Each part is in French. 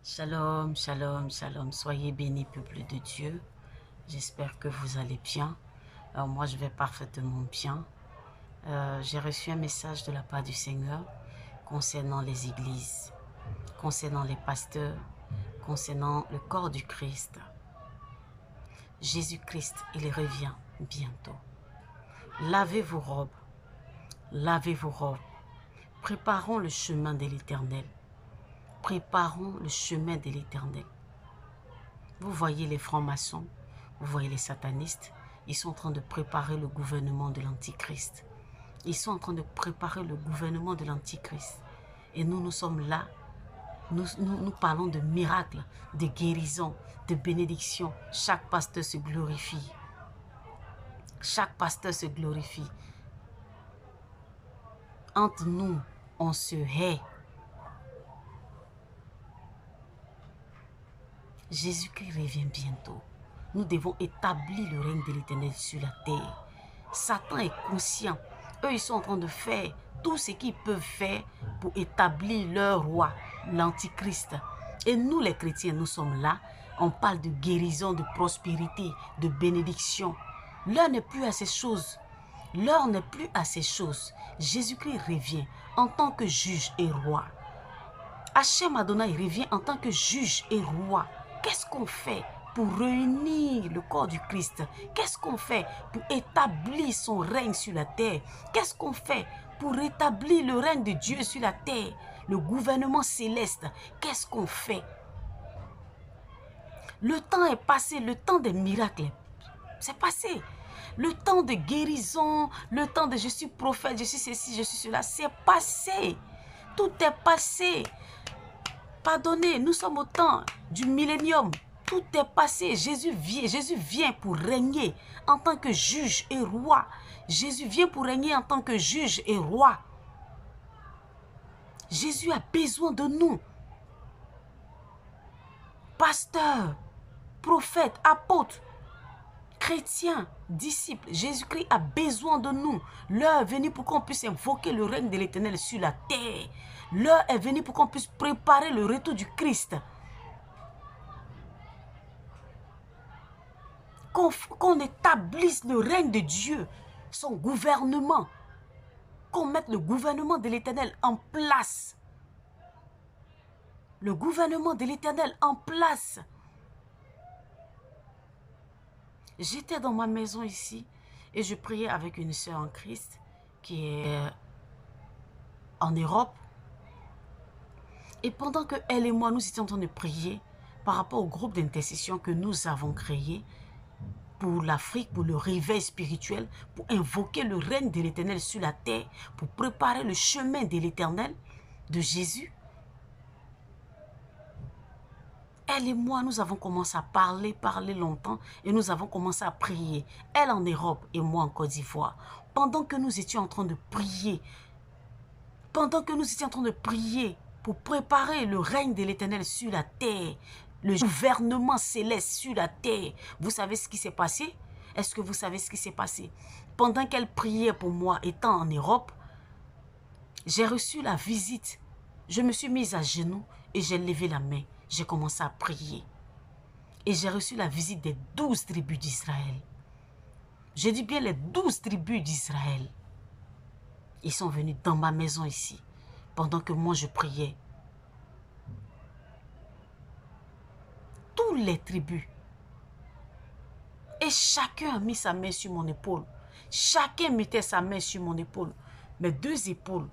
Shalom, shalom, shalom. Soyez bénis, peuple de Dieu. J'espère que vous allez bien. Alors moi, je vais parfaitement bien. J'ai reçu un message de la part du Seigneur concernant les églises, concernant les pasteurs, concernant le corps du Christ. Jésus-Christ, il revient bientôt. Lavez vos robes, lavez vos robes. Préparons le chemin de l'Éternel. Préparons le chemin de l'Éternel. Vous voyez les francs-maçons, vous voyez les satanistes, ils sont en train de préparer le gouvernement de l'Antichrist. Ils sont en train de préparer le gouvernement de l'Antichrist. Et nous sommes là. Nous parlons de miracles, de guérisons, de bénédictions. Chaque pasteur se glorifie. Chaque pasteur se glorifie. Entre nous, on se hait. Jésus-Christ revient bientôt. Nous devons établir le règne de l'Éternel sur la terre. Satan est conscient. Eux, ils sont en train de faire tout ce qu'ils peuvent faire pour établir leur roi, l'Antichrist. Et nous, les chrétiens, nous sommes là. On parle de guérison, de prospérité, de bénédiction. L'heure n'est plus à ces choses. L'heure n'est plus à ces choses. Jésus-Christ revient en tant que juge et roi. Hachem Adonai revient en tant que juge et roi. Qu'est-ce qu'on fait pour réunir le corps du Christ? Qu'est-ce qu'on fait pour établir son règne sur la terre? Qu'est-ce qu'on fait pour rétablir le règne de Dieu sur la terre? Le gouvernement céleste, qu'est-ce qu'on fait? Le temps est passé, le temps des miracles, c'est passé. Le temps de guérison, le temps de je suis prophète, je suis ceci, je suis cela, c'est passé. Tout est passé. Pardonnez, nous sommes au temps du millénium. Tout est passé. Jésus vient pour régner en tant que juge et roi. Jésus vient pour régner en tant que juge et roi. Jésus a besoin de nous. Pasteurs, prophètes, apôtres, chrétiens, disciples, Jésus-Christ a besoin de nous. L'heure est venue pour qu'on puisse invoquer le règne de l'Éternel sur la terre. L'heure est venue pour qu'on puisse préparer le retour du Christ. Qu'on établisse le règne de Dieu, son gouvernement. Qu'on mette le gouvernement de l'Éternel en place. Le gouvernement de l'Éternel en place. J'étais dans ma maison ici et je priais avec une sœur en Christ qui est en Europe. Et pendant que elle et moi, nous étions en train de prier par rapport au groupe d'intercession que nous avons créé pour l'Afrique, pour le réveil spirituel, pour invoquer le règne de l'Éternel sur la terre, pour préparer le chemin de l'Éternel, de Jésus. Elle et moi, nous avons commencé à parler longtemps et nous avons commencé à prier. Elle en Europe et moi en Côte d'Ivoire. Pendant que nous étions en train de prier, pour préparer le règne de l'Éternel sur la terre, le gouvernement céleste sur la terre, vous savez ce qui s'est passé? Est-ce que vous savez ce qui s'est passé? Pendant qu'elle priait pour moi étant en Europe, j'ai reçu la visite. Je me suis mise à genoux et j'ai levé la main. J'ai commencé à prier. Et j'ai reçu la visite des 12 tribus d'Israël. Je dis bien les 12 tribus d'Israël. Ils sont venus dans ma maison ici, pendant que moi je priais. Tous les tribus. Et chacun a mis sa main sur mon épaule. Chacun mettait sa main sur mon épaule. Mes deux épaules,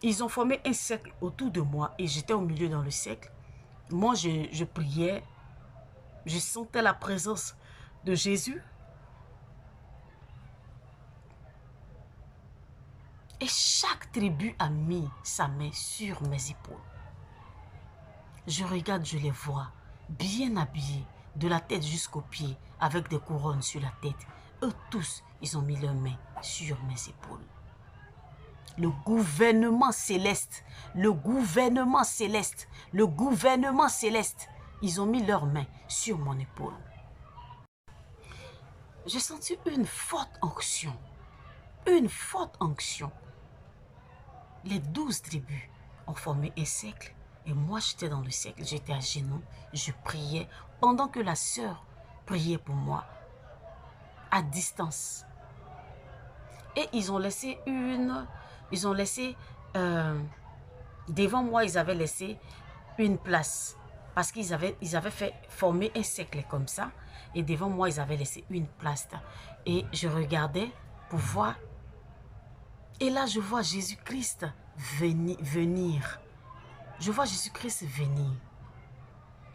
ils ont formé un cercle autour de moi et j'étais au milieu dans le cercle. Moi, je priais. Je sentais la présence de Jésus. Et chaque tribu a mis sa main sur mes épaules. Je regarde, je les vois, bien habillés, de la tête jusqu'aux pieds, avec des couronnes sur la tête. Eux tous, ils ont mis leurs mains sur mes épaules. Le gouvernement céleste, le gouvernement céleste, le gouvernement céleste, ils ont mis leurs mains sur mon épaule. J'ai senti une forte onction. Une forte onction. Les 12 tribus ont formé un cercle Et moi, j'étais dans le cercle, j'étais à genoux, je priais pendant que la sœur priait pour moi à distance. Et ils ont laissé devant moi, ils avaient laissé une place. Parce qu'ils avaient fait former un cercle comme ça. Et devant moi, ils avaient laissé une place. Et je regardais pour voir. Et là, je vois Jésus-Christ venir. Je vois Jésus-Christ venir.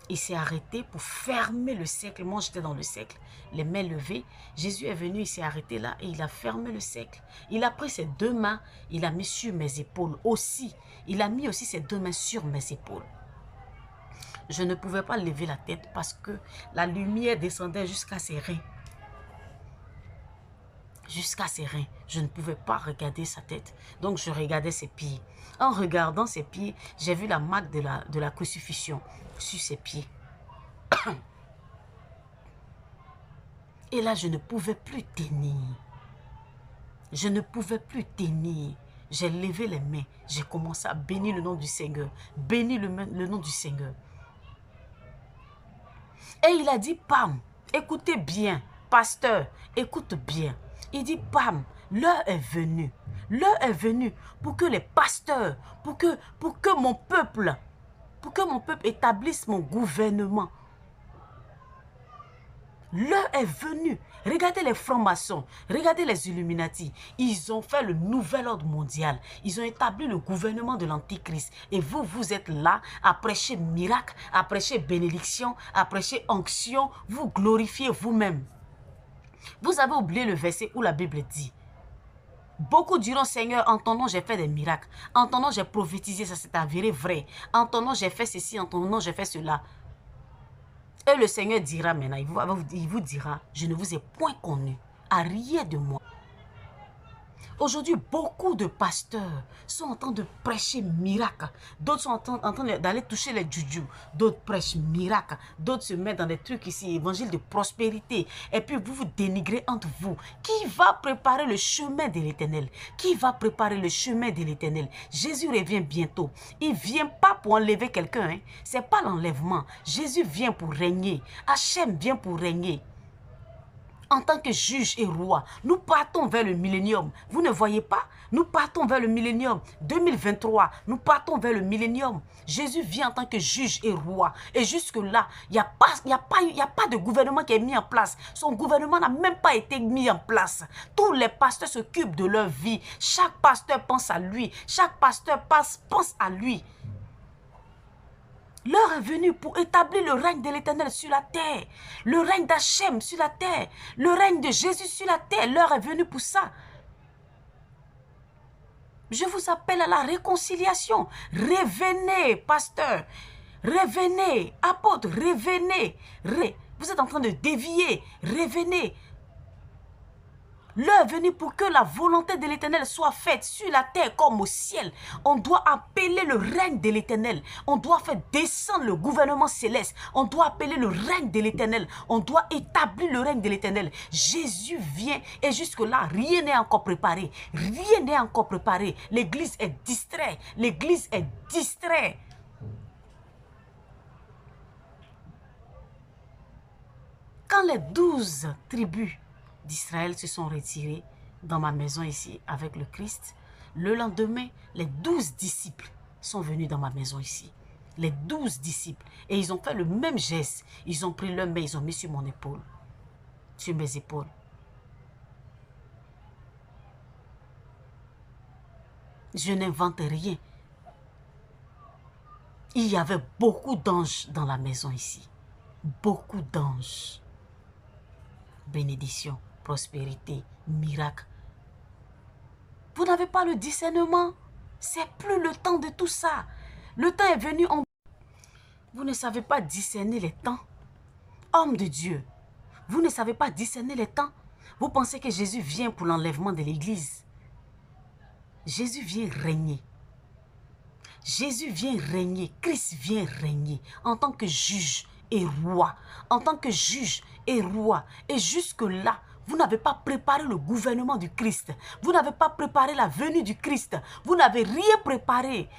Il s'est arrêté pour fermer le cercle. Moi, j'étais dans le cercle, les mains levées. Jésus est venu, il s'est arrêté là et il a fermé le cercle. Il a pris ses deux mains, il a mis sur mes épaules aussi. Il a mis aussi ses deux mains sur mes épaules. Je ne pouvais pas lever la tête parce que la lumière descendait jusqu'à ses reins. Jusqu'à ses reins. Je ne pouvais pas regarder sa tête. Donc, je regardais ses pieds. En regardant ses pieds, j'ai vu la marque de la crucifixion sur ses pieds. Et là, je ne pouvais plus tenir. Je ne pouvais plus tenir. J'ai levé les mains. J'ai commencé à bénir le nom du Seigneur. Bénir le nom du Seigneur. Et il a dit, Pam, écoutez bien, pasteur, écoute bien. Il dit, Pam, l'heure est venue. L'heure est venue pour que les pasteurs, pour que mon peuple établisse mon gouvernement. L'heure est venue. Regardez les francs-maçons, regardez les Illuminati. Ils ont fait le nouvel ordre mondial. Ils ont établi le gouvernement de l'Antichrist. Et vous, vous êtes là à prêcher miracle, à prêcher bénédiction, à prêcher onction. Vous glorifiez vous-même. Vous avez oublié le verset où la Bible dit, beaucoup diront, Seigneur, en ton nom, j'ai fait des miracles. En ton nom, j'ai prophétisé, ça s'est avéré vrai. En ton nom, j'ai fait ceci, en ton nom, j'ai fait cela. Et le Seigneur dira maintenant, il vous dira, je ne vous ai point connu, à rien de moi. Aujourd'hui, beaucoup de pasteurs sont en train de prêcher miracle. D'autres sont en train d'aller toucher les juju. D'autres prêchent miracle. D'autres se mettent dans des trucs ici, évangile de prospérité. Et puis vous vous dénigrez entre vous. Qui va préparer le chemin de l'Éternel? Qui va préparer le chemin de l'Éternel? Jésus revient bientôt. Il ne vient pas pour enlever quelqu'un. Hein. Ce n'est pas l'enlèvement. Jésus vient pour régner. Hachem vient pour régner. En tant que juge et roi, nous partons vers le millénium. Vous ne voyez pas? Nous partons vers le millénium. 2023, nous partons vers le millénium. Jésus vient en tant que juge et roi. Et jusque-là, il n'y a pas de gouvernement qui est mis en place. Son gouvernement n'a même pas été mis en place. Tous les pasteurs s'occupent de leur vie. Chaque pasteur pense à lui. Chaque pasteur pense à lui. L'heure est venue pour établir le règne de l'Éternel sur la terre. Le règne d'Hachem sur la terre. Le règne de Jésus sur la terre. L'heure est venue pour ça. Je vous appelle à la réconciliation. Revenez, pasteur. Revenez, apôtre, revenez. Vous êtes en train de dévier. Revenez. L'heure est venue pour que la volonté de l'Éternel soit faite sur la terre comme au ciel. On doit appeler le règne de l'Éternel. On doit faire descendre le gouvernement céleste. On doit appeler le règne de l'Éternel. On doit établir le règne de l'Éternel. Jésus vient et jusque-là, rien n'est encore préparé. Rien n'est encore préparé. L'église est distraite. L'église est distraite. Quand les 12 tribus d'Israël se sont retirés dans ma maison ici avec le Christ, le lendemain, les 12 disciples sont venus dans ma maison ici. Les 12 disciples. Et ils ont fait le même geste. Ils ont pris leur main, ils ont mis sur mon épaule. Sur mes épaules. Je n'invente rien. Il y avait beaucoup d'anges dans la maison ici. Beaucoup d'anges. Bénédiction, prospérité, miracle. Vous n'avez pas le discernement. C'est plus le temps de tout ça. Le temps est venu. Vous ne savez pas discerner les temps. Homme de Dieu, vous ne savez pas discerner les temps. Vous pensez que Jésus vient pour l'enlèvement de l'église. Jésus vient régner. Jésus vient régner. Christ vient régner en tant que juge et roi. En tant que juge et roi. Et jusque-là, vous n'avez pas préparé le gouvernement du Christ. Vous n'avez pas préparé la venue du Christ. Vous n'avez rien préparé.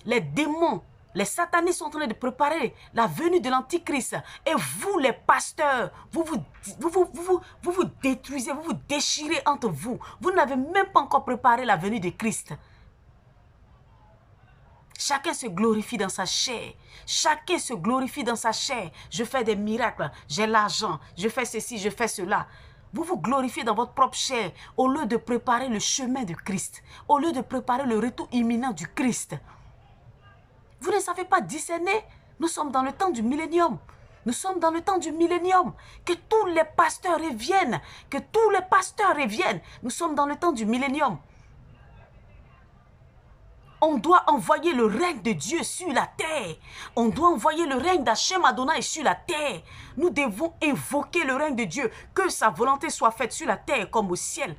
Les démons Les satanistes sont en train de préparer la venue de l'Antichrist. Et vous, les pasteurs, vous vous détruisez, vous vous déchirez entre vous. Vous n'avez même pas encore préparé la venue de Christ. Chacun se glorifie dans sa chair. Chacun se glorifie dans sa chair. Je fais des miracles, j'ai l'argent, je fais ceci, je fais cela. Vous vous glorifiez dans votre propre chair au lieu de préparer le chemin de Christ, au lieu de préparer le retour imminent du Christ. Vous ne savez pas discerner. Nous sommes dans le temps du millénium. Nous sommes dans le temps du millénium. Que tous les pasteurs reviennent. Que tous les pasteurs reviennent. Nous sommes dans le temps du millénium. On doit envoyer le règne de Dieu sur la terre. On doit envoyer le règne d'Hachem Adonai sur la terre. Nous devons invoquer le règne de Dieu. Que sa volonté soit faite sur la terre comme au ciel.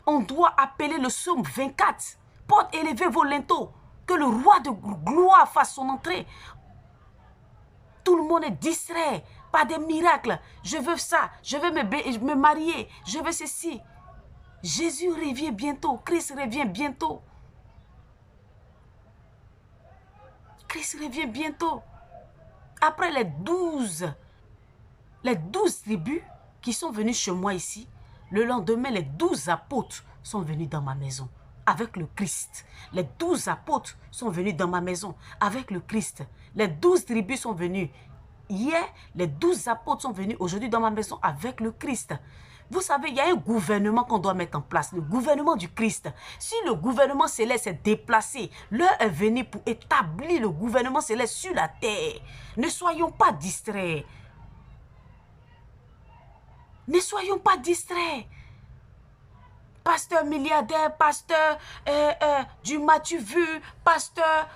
On doit appeler le psaume 24. Porte, élevez vos linteaux. Que le roi de gloire fasse son entrée. Tout le monde est distrait par des miracles. Je veux ça, je veux me marier, je veux ceci. Jésus revient bientôt, Christ revient bientôt. Christ revient bientôt. Après les 12 tribus qui sont venus chez moi ici, le lendemain, les 12 apôtres sont venus dans ma maison. Avec le Christ. Les 12 apôtres sont venus dans ma maison avec le Christ. Les 12 tribus sont venues. Hier, les 12 apôtres sont venus aujourd'hui dans ma maison avec le Christ. Vous savez, il y a un gouvernement qu'on doit mettre en place, le gouvernement du Christ. Si le gouvernement céleste est déplacé, l'heure est venue pour établir le gouvernement céleste sur la terre. Ne soyons pas distraits. Ne soyons pas distraits. Pasteur milliardaire, pasteur du m'as-tu vu, pasteur.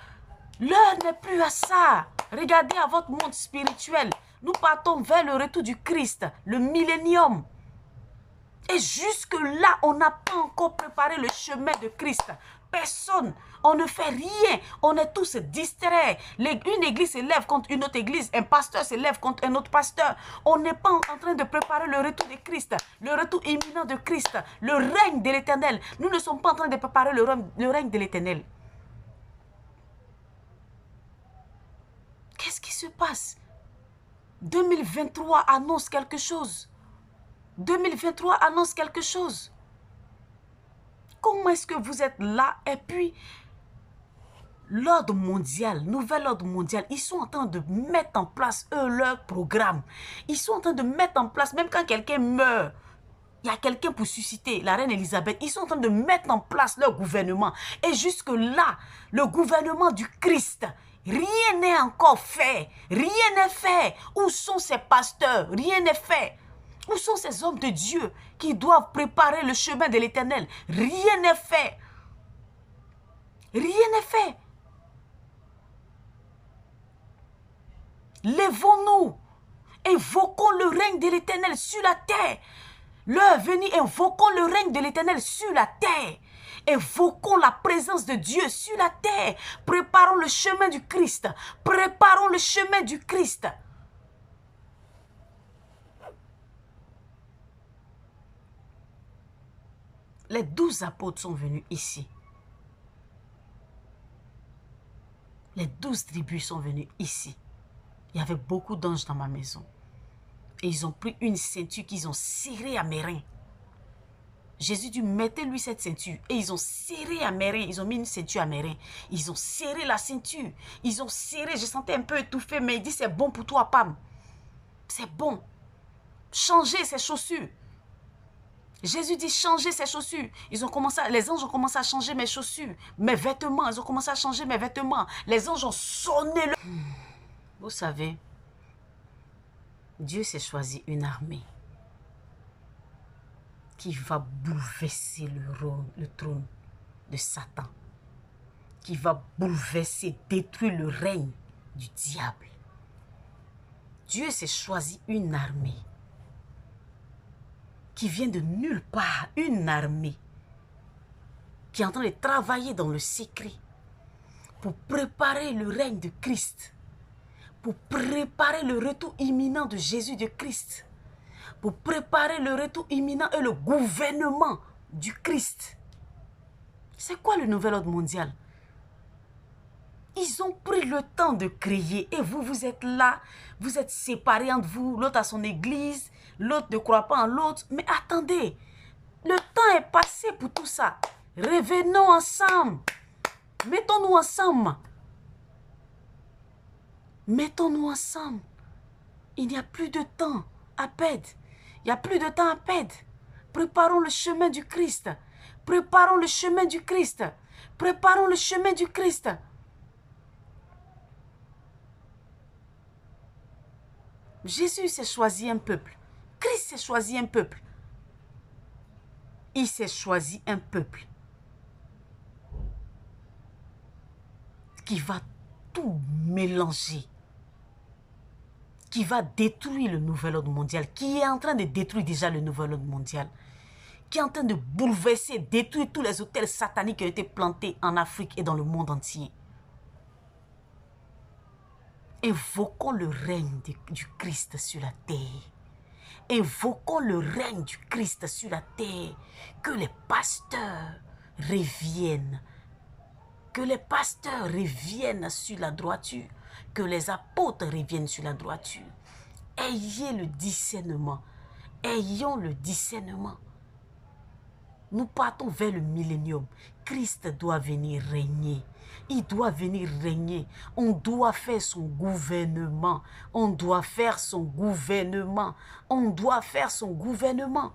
L'heure n'est plus à ça. Regardez à votre monde spirituel. Nous partons vers le retour du Christ, le millénium. Et jusque-là, on n'a pas encore préparé le chemin de Christ. Personne, on ne fait rien. On est tous distraits. Une église s'élève contre une autre église. Un pasteur s'élève contre un autre pasteur. On n'est pas en train de préparer le retour de Christ. Le retour imminent de Christ. Le règne de l'Éternel. Nous ne sommes pas en train de préparer le règne de l'Éternel. Qu'est-ce qui se passe? 2023 annonce quelque chose. 2023 annonce quelque chose. Comment est-ce que vous êtes là? Et puis, l'ordre mondial, nouvel ordre mondial, ils sont en train de mettre en place, eux, leur programme. Ils sont en train de mettre en place, même quand quelqu'un meurt, il y a quelqu'un pour susciter, la reine Elisabeth, ils sont en train de mettre en place leur gouvernement. Et jusque-là, le gouvernement du Christ, rien n'est encore fait. Rien n'est fait. Où sont ces pasteurs? Rien n'est fait. Où sont ces hommes de Dieu qui doivent préparer le chemin de l'Éternel? Rien n'est fait. Rien n'est fait. Lèvons-nous. Invoquons le règne de l'Éternel sur la terre. L'heure venue, invoquons le règne de l'Éternel sur la terre. Invoquons la présence de Dieu sur la terre. Préparons le chemin du Christ. Préparons le chemin du Christ. Les 12 apôtres sont venus ici. Les 12 tribus sont venues ici. Il y avait beaucoup d'anges dans ma maison. Et ils ont pris une ceinture qu'ils ont serrée à mes reins. Jésus dit, mettez-lui cette ceinture. Et ils ont serré à mes reins. Ils ont mis une ceinture à mes reins. Ils ont serré la ceinture. Ils ont serré. Je sentais un peu étouffé. Mais il dit, c'est bon pour toi, Pam. C'est bon. Changez ces chaussures. Jésus dit, changez ces chaussures. Les anges ont commencé à changer mes chaussures. Mes vêtements. Ils ont commencé à changer mes vêtements. Les anges ont sonné le... Vous savez, Dieu s'est choisi une armée qui va bouleverser le trône de Satan, qui va bouleverser, détruire le règne du diable. Dieu s'est choisi une armée qui vient de nulle part, une armée qui est en train de travailler dans le secret pour préparer le règne de Christ, pour préparer le retour imminent de Jésus de Christ, pour préparer le retour imminent et le gouvernement du Christ. C'est quoi le nouvel ordre mondial? Ils ont pris le temps de créer et vous, vous êtes là, vous êtes séparés entre vous, l'autre à son église, l'autre ne croit pas en l'autre. Mais attendez, le temps est passé pour tout ça. Revenons ensemble. Mettons-nous ensemble. Mettons-nous ensemble. Il n'y a plus de temps à perdre. Il n'y a plus de temps à perdre. Préparons le chemin du Christ. Préparons le chemin du Christ. Préparons le chemin du Christ. Jésus s'est choisi un peuple. Christ s'est choisi un peuple. Il s'est choisi un peuple qui va tout mélanger, qui va détruire le nouvel ordre mondial, qui est en train de détruire déjà le nouvel ordre mondial, qui est en train de bouleverser, détruire tous les hôtels sataniques qui ont été plantés en Afrique et dans le monde entier. Invoquons le règne du Christ sur la terre. Invoquons le règne du Christ sur la terre. Que les pasteurs reviennent. Que les pasteurs reviennent sur la droiture. Que les apôtres reviennent sur la droiture. Ayez le discernement. Ayons le discernement. Nous partons vers le millénium. Christ doit venir régner. Il doit venir régner. On doit faire son gouvernement. On doit faire son gouvernement. On doit faire son gouvernement.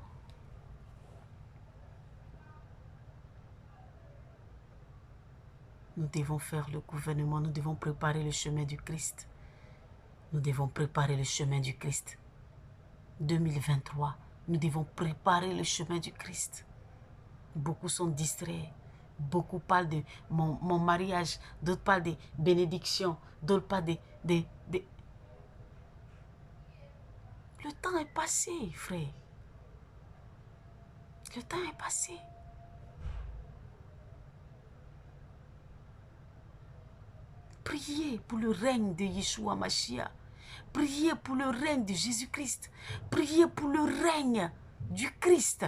Nous devons faire le gouvernement. Nous devons préparer le chemin du Christ. Nous devons préparer le chemin du Christ. 2023, nous devons préparer le chemin du Christ. Beaucoup sont distraits. Beaucoup parlent de mon mariage. D'autres parlent de bénédiction. D'autres parlent de... Le temps est passé, frère. Le temps est passé. Priez pour le règne de Yeshua Mashiach. Priez pour le règne de Jésus-Christ. Priez pour le règne du Christ.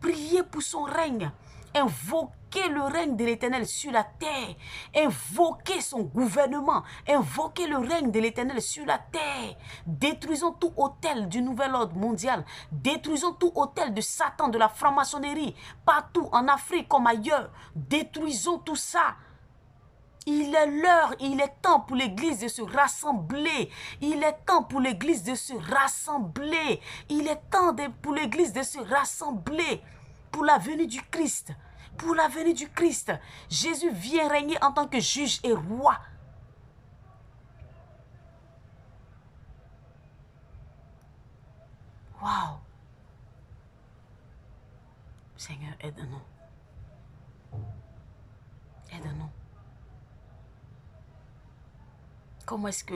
Priez pour son règne. Invoquez le règne de l'Éternel sur la terre. Invoquez son gouvernement. Invoquez le règne de l'Éternel sur la terre. Détruisons tout hôtel du nouvel ordre mondial. Détruisons tout hôtel de Satan, de la franc-maçonnerie. Partout en Afrique comme ailleurs. Détruisons tout ça. Il est l'heure, il est temps pour l'Église de se rassembler. Il est temps pour l'Église de se rassembler. Il est temps pour l'Église de se rassembler pour la venue du Christ. Pour la venue du Christ. Jésus vient régner en tant que juge et roi. Waouh! Seigneur, aide-nous. Aide-nous. Comment est-ce que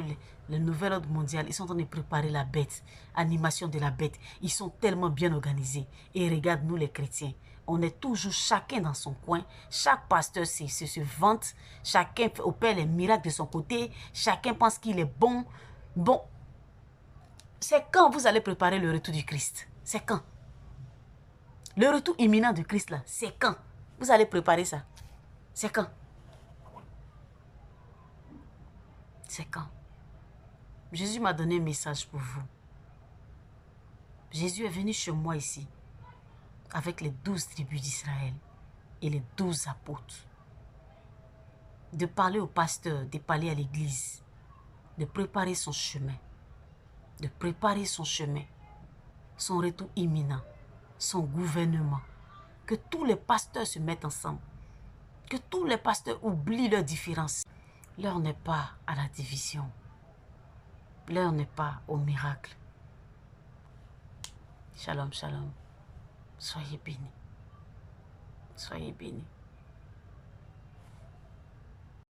le nouvel ordre mondial, ils sont en train de préparer la bête, animation de la bête. Ils sont tellement bien organisés. Et regarde, nous les chrétiens, on est toujours chacun dans son coin. Chaque pasteur se vante. Chacun opère les miracles de son côté. Chacun pense qu'il est bon. Bon, c'est quand vous allez préparer le retour du Christ? C'est quand? Le retour imminent du Christ là, c'est quand? Vous allez préparer ça? C'est quand? C'est quand? Jésus m'a donné un message pour vous. Jésus est venu chez moi ici avec les 12 tribus d'Israël et les 12 apôtres. De parler au pasteur, de parler à l'église, de préparer son chemin. De préparer son chemin, son retour imminent, son gouvernement. Que tous les pasteurs se mettent ensemble. Que tous les pasteurs oublient leurs différences. L'heure n'est pas à la division. L'heure n'est pas au miracle. Shalom, shalom. Soyez bénis. Soyez bénis.